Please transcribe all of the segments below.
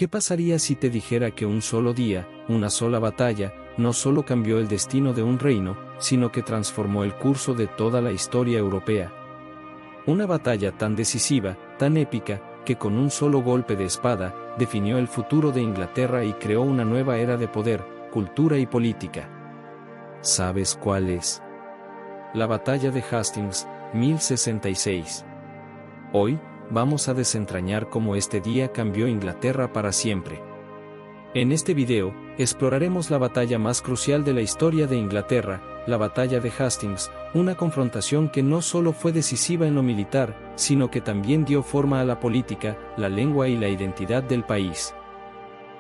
¿Qué pasaría si te dijera que un solo día, una sola batalla, no solo cambió el destino de un reino, sino que transformó el curso de toda la historia europea? Una batalla tan decisiva, tan épica, que con un solo golpe de espada, definió el futuro de Inglaterra y creó una nueva era de poder, cultura y política. ¿Sabes cuál es? La batalla de Hastings, 1066. Hoy, vamos a desentrañar cómo este día cambió Inglaterra para siempre. En este video, exploraremos la batalla más crucial de la historia de Inglaterra, la batalla de Hastings, una confrontación que no solo fue decisiva en lo militar, sino que también dio forma a la política, la lengua y la identidad del país.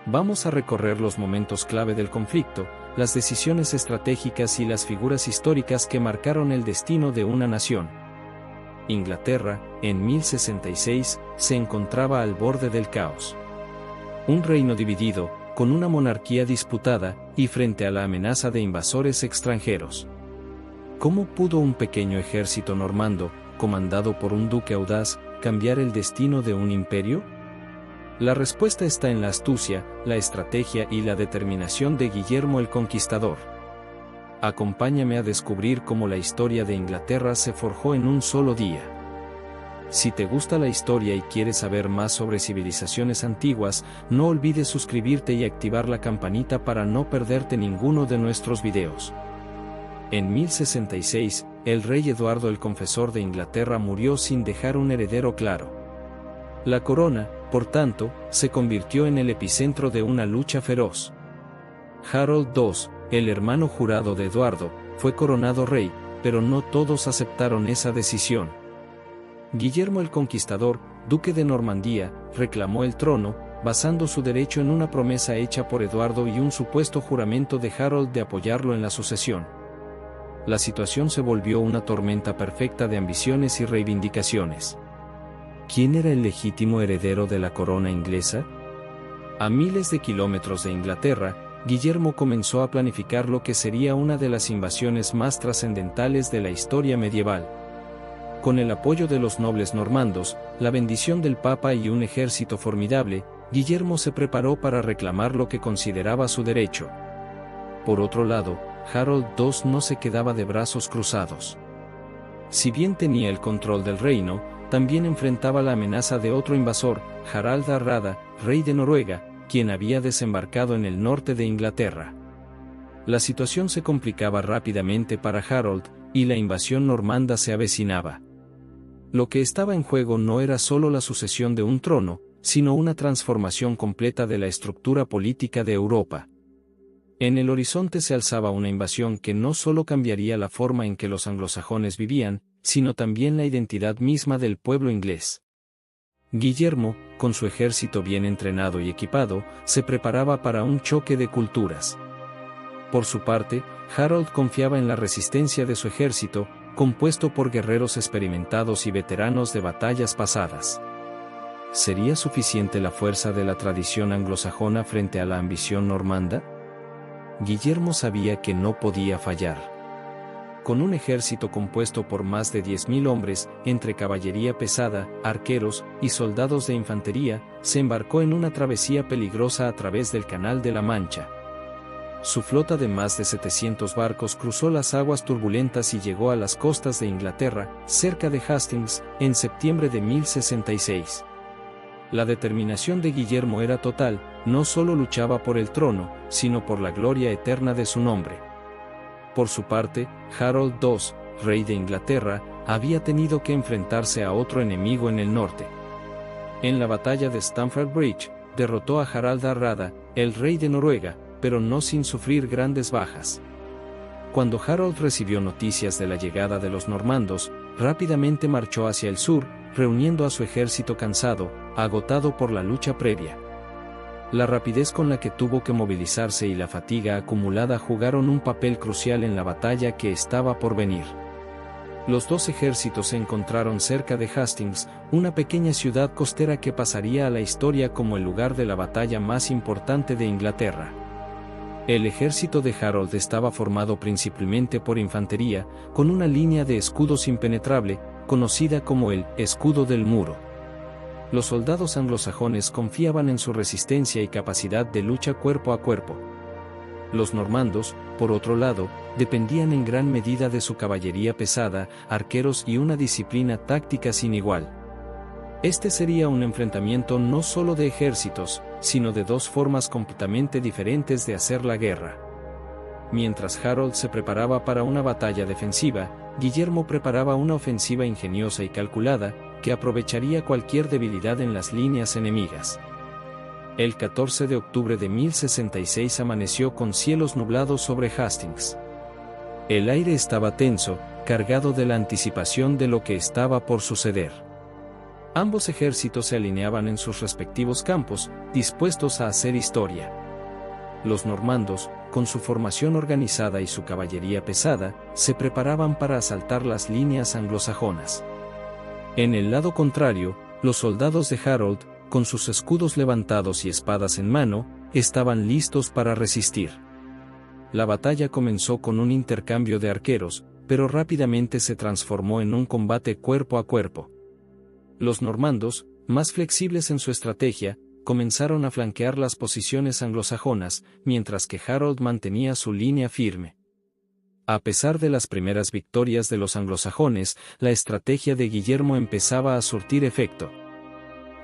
Vamos a recorrer los momentos clave del conflicto, las decisiones estratégicas y las figuras históricas que marcaron el destino de una nación. Inglaterra, en 1066, se encontraba al borde del caos. Un reino dividido, con una monarquía disputada, y frente a la amenaza de invasores extranjeros. ¿Cómo pudo un pequeño ejército normando, comandado por un duque audaz, cambiar el destino de un imperio? La respuesta está en la astucia, la estrategia y la determinación de Guillermo el Conquistador. Acompáñame a descubrir cómo la historia de Inglaterra se forjó en un solo día. Si te gusta la historia y quieres saber más sobre civilizaciones antiguas, no olvides suscribirte y activar la campanita para no perderte ninguno de nuestros videos. En 1066, el rey Eduardo el Confesor de Inglaterra murió sin dejar un heredero claro. La corona, por tanto, se convirtió en el epicentro de una lucha feroz. Harold II, el hermano jurado de Eduardo, fue coronado rey, pero no todos aceptaron esa decisión. Guillermo el Conquistador, duque de Normandía, reclamó el trono, basando su derecho en una promesa hecha por Eduardo y un supuesto juramento de Harold de apoyarlo en la sucesión. La situación se volvió una tormenta perfecta de ambiciones y reivindicaciones. ¿Quién era el legítimo heredero de la corona inglesa? A miles de kilómetros de Inglaterra, Guillermo comenzó a planificar lo que sería una de las invasiones más trascendentales de la historia medieval. Con el apoyo de los nobles normandos, la bendición del Papa y un ejército formidable, Guillermo se preparó para reclamar lo que consideraba su derecho. Por otro lado, Harold II no se quedaba de brazos cruzados. Si bien tenía el control del reino, también enfrentaba la amenaza de otro invasor, Harald Hardrada, rey de Noruega, quien había desembarcado en el norte de Inglaterra. La situación se complicaba rápidamente para Harold, y la invasión normanda se avecinaba. Lo que estaba en juego no era solo la sucesión de un trono, sino una transformación completa de la estructura política de Europa. En el horizonte se alzaba una invasión que no solo cambiaría la forma en que los anglosajones vivían, sino también la identidad misma del pueblo inglés. Guillermo, con su ejército bien entrenado y equipado, se preparaba para un choque de culturas. Por su parte, Harold confiaba en la resistencia de su ejército, compuesto por guerreros experimentados y veteranos de batallas pasadas. ¿Sería suficiente la fuerza de la tradición anglosajona frente a la ambición normanda? Guillermo sabía que no podía fallar. Con un ejército compuesto por más de 10.000 hombres, entre caballería pesada, arqueros y soldados de infantería, se embarcó en una travesía peligrosa a través del Canal de la Mancha. Su flota de más de 700 barcos cruzó las aguas turbulentas y llegó a las costas de Inglaterra, cerca de Hastings, en septiembre de 1066. La determinación de Guillermo era total, no solo luchaba por el trono, sino por la gloria eterna de su nombre. Por su parte, Harold II, rey de Inglaterra, había tenido que enfrentarse a otro enemigo en el norte. En la batalla de Stamford Bridge, derrotó a Harald Hardrada, el rey de Noruega, pero no sin sufrir grandes bajas. Cuando Harold recibió noticias de la llegada de los normandos, rápidamente marchó hacia el sur, reuniendo a su ejército cansado, agotado por la lucha previa. La rapidez con la que tuvo que movilizarse y la fatiga acumulada jugaron un papel crucial en la batalla que estaba por venir. Los dos ejércitos se encontraron cerca de Hastings, una pequeña ciudad costera que pasaría a la historia como el lugar de la batalla más importante de Inglaterra. El ejército de Harold estaba formado principalmente por infantería, con una línea de escudos impenetrable, conocida como el escudo del muro. Los soldados anglosajones confiaban en su resistencia y capacidad de lucha cuerpo a cuerpo. Los normandos, por otro lado, dependían en gran medida de su caballería pesada, arqueros y una disciplina táctica sin igual. Este sería un enfrentamiento no solo de ejércitos, sino de dos formas completamente diferentes de hacer la guerra. Mientras Harold se preparaba para una batalla defensiva, Guillermo preparaba una ofensiva ingeniosa y calculada, que aprovecharía cualquier debilidad en las líneas enemigas. El 14 de octubre de 1066 amaneció con cielos nublados sobre Hastings. El aire estaba tenso, cargado de la anticipación de lo que estaba por suceder. Ambos ejércitos se alineaban en sus respectivos campos, dispuestos a hacer historia. Los normandos, con su formación organizada y su caballería pesada, se preparaban para asaltar las líneas anglosajonas. En el lado contrario, los soldados de Harold, con sus escudos levantados y espadas en mano, estaban listos para resistir. La batalla comenzó con un intercambio de arqueros, pero rápidamente se transformó en un combate cuerpo a cuerpo. Los normandos, más flexibles en su estrategia, comenzaron a flanquear las posiciones anglosajonas, mientras que Harold mantenía su línea firme. A pesar de las primeras victorias de los anglosajones, la estrategia de Guillermo empezaba a surtir efecto.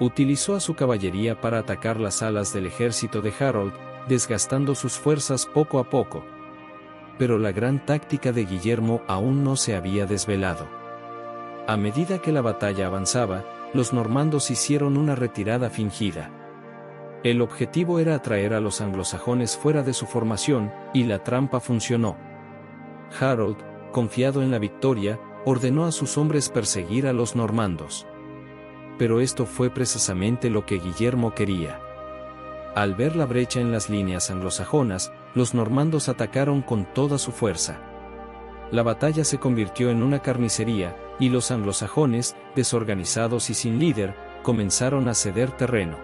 Utilizó a su caballería para atacar las alas del ejército de Harold, desgastando sus fuerzas poco a poco. Pero la gran táctica de Guillermo aún no se había desvelado. A medida que la batalla avanzaba, los normandos hicieron una retirada fingida. El objetivo era atraer a los anglosajones fuera de su formación, y la trampa funcionó. Harold, confiado en la victoria, ordenó a sus hombres perseguir a los normandos. Pero esto fue precisamente lo que Guillermo quería. Al ver la brecha en las líneas anglosajonas, los normandos atacaron con toda su fuerza. La batalla se convirtió en una carnicería, y los anglosajones, desorganizados y sin líder, comenzaron a ceder terreno.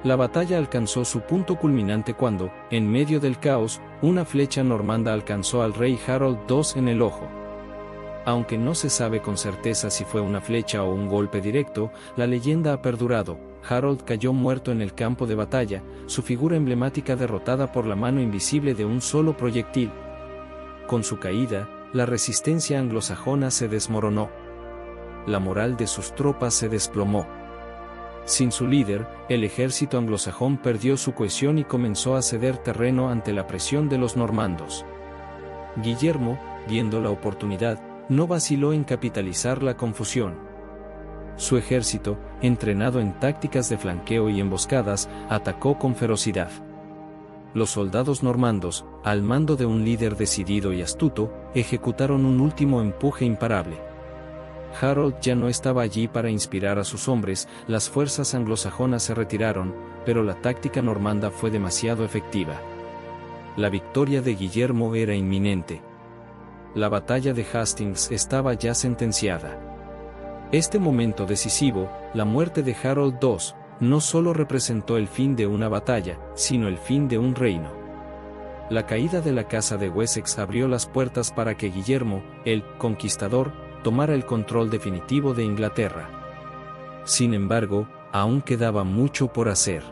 La batalla alcanzó su punto culminante cuando, en medio del caos, una flecha normanda alcanzó al rey Harold II en el ojo. Aunque no se sabe con certeza si fue una flecha o un golpe directo, la leyenda ha perdurado. Harold cayó muerto en el campo de batalla, su figura emblemática derrotada por la mano invisible de un solo proyectil. Con su caída, la resistencia anglosajona se desmoronó. La moral de sus tropas se desplomó. Sin su líder, el ejército anglosajón perdió su cohesión y comenzó a ceder terreno ante la presión de los normandos. Guillermo, viendo la oportunidad, no vaciló en capitalizar la confusión. Su ejército, entrenado en tácticas de flanqueo y emboscadas, atacó con ferocidad. Los soldados normandos, al mando de un líder decidido y astuto, ejecutaron un último empuje imparable. Harold ya no estaba allí para inspirar a sus hombres, las fuerzas anglosajonas se retiraron, pero la táctica normanda fue demasiado efectiva. La victoria de Guillermo era inminente. La batalla de Hastings estaba ya sentenciada. Este momento decisivo, la muerte de Harold II, no solo representó el fin de una batalla, sino el fin de un reino. La caída de la Casa de Wessex abrió las puertas para que Guillermo, el conquistador, tomara el control definitivo de Inglaterra. Sin embargo, aún quedaba mucho por hacer.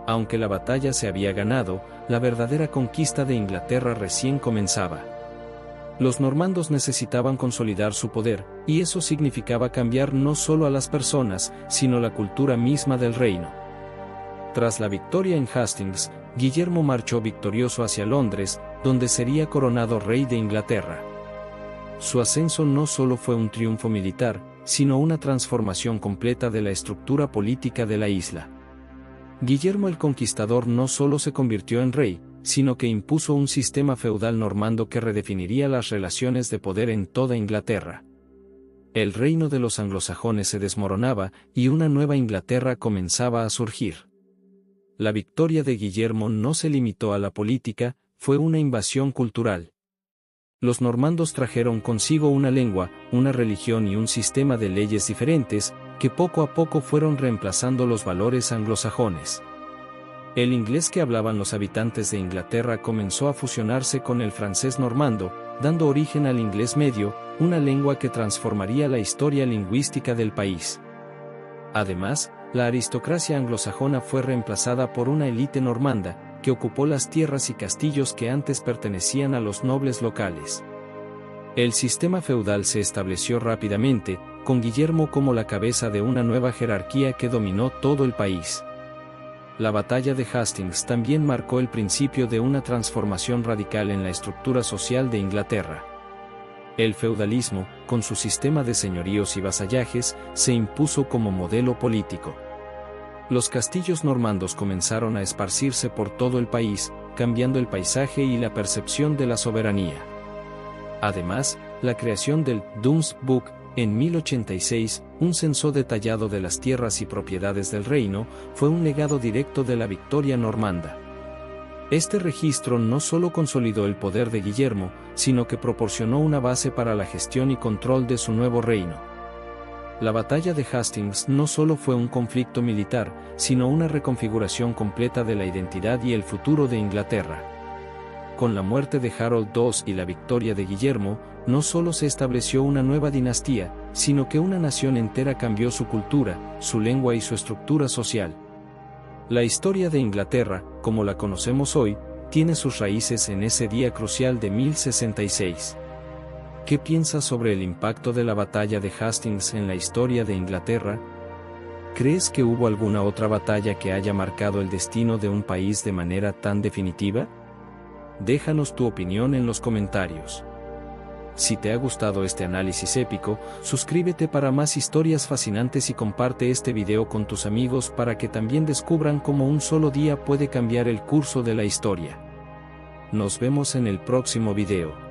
Aunque la batalla se había ganado, la verdadera conquista de Inglaterra recién comenzaba. Los normandos necesitaban consolidar su poder, y eso significaba cambiar no solo a las personas, sino la cultura misma del reino. Tras la victoria en Hastings, Guillermo marchó victorioso hacia Londres, donde sería coronado rey de Inglaterra. Su ascenso no solo fue un triunfo militar, sino una transformación completa de la estructura política de la isla. Guillermo el Conquistador no solo se convirtió en rey, sino que impuso un sistema feudal normando que redefiniría las relaciones de poder en toda Inglaterra. El reino de los anglosajones se desmoronaba, y una nueva Inglaterra comenzaba a surgir. La victoria de Guillermo no se limitó a la política, fue una invasión cultural. Los normandos trajeron consigo una lengua, una religión y un sistema de leyes diferentes, que poco a poco fueron reemplazando los valores anglosajones. El inglés que hablaban los habitantes de Inglaterra comenzó a fusionarse con el francés normando, dando origen al inglés medio, una lengua que transformaría la historia lingüística del país. Además, la aristocracia anglosajona fue reemplazada por una élite normanda, que ocupó las tierras y castillos que antes pertenecían a los nobles locales. El sistema feudal se estableció rápidamente, con Guillermo como la cabeza de una nueva jerarquía que dominó todo el país. La batalla de Hastings también marcó el principio de una transformación radical en la estructura social de Inglaterra. El feudalismo, con su sistema de señoríos y vasallajes, se impuso como modelo político. Los castillos normandos comenzaron a esparcirse por todo el país, cambiando el paisaje y la percepción de la soberanía. Además, la creación del Domesday Book en 1086, un censo detallado de las tierras y propiedades del reino, fue un legado directo de la victoria normanda. Este registro no solo consolidó el poder de Guillermo, sino que proporcionó una base para la gestión y control de su nuevo reino. La batalla de Hastings no solo fue un conflicto militar, sino una reconfiguración completa de la identidad y el futuro de Inglaterra. Con la muerte de Harold II y la victoria de Guillermo, no solo se estableció una nueva dinastía, sino que una nación entera cambió su cultura, su lengua y su estructura social. La historia de Inglaterra, como la conocemos hoy, tiene sus raíces en ese día crucial de 1066. ¿Qué piensas sobre el impacto de la batalla de Hastings en la historia de Inglaterra? ¿Crees que hubo alguna otra batalla que haya marcado el destino de un país de manera tan definitiva? Déjanos tu opinión en los comentarios. Si te ha gustado este análisis épico, suscríbete para más historias fascinantes y comparte este video con tus amigos para que también descubran cómo un solo día puede cambiar el curso de la historia. Nos vemos en el próximo video.